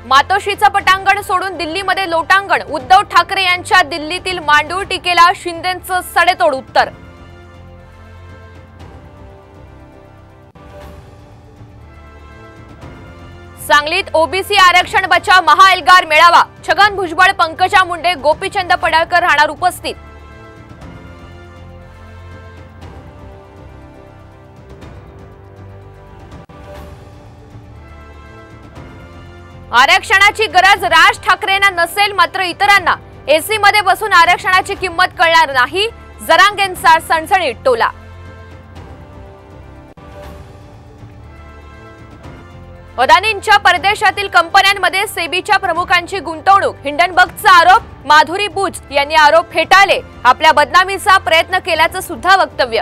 मातोश्रीचं पटांगण सोडून दिल्लीमध्ये लोटांगण, उद्धव ठाकरे यांच्या दिल्लीतील मांडूळ टीकेला शिंदेंचं सडेतोड उत्तर। सांगलीत ओबीसी आरक्षण बचाव महाएल्गार मेळावा, छगन भुजबळ, पंकजा मुंडे, गोपीचंद पडळकर राहणार उपस्थित। आरक्षणाची गरज राज ठाकरेंना नसेल, मात्र इतरांना एसी मध्ये बसून आरक्षणाची किंमत कळणार नाही, जरांगेंचा सणसणीत टोला। अदानींच्या परदेशातील कंपन्यांमध्ये सेबीच्या प्रमुखांची गुंतवणूक, हिंडनबर्गचा आरोप, माधुरी बुच यांनी आरोप फेटाळले, आपल्या बदनामीचा प्रयत्न केल्याचं सुद्धा वक्तव्य।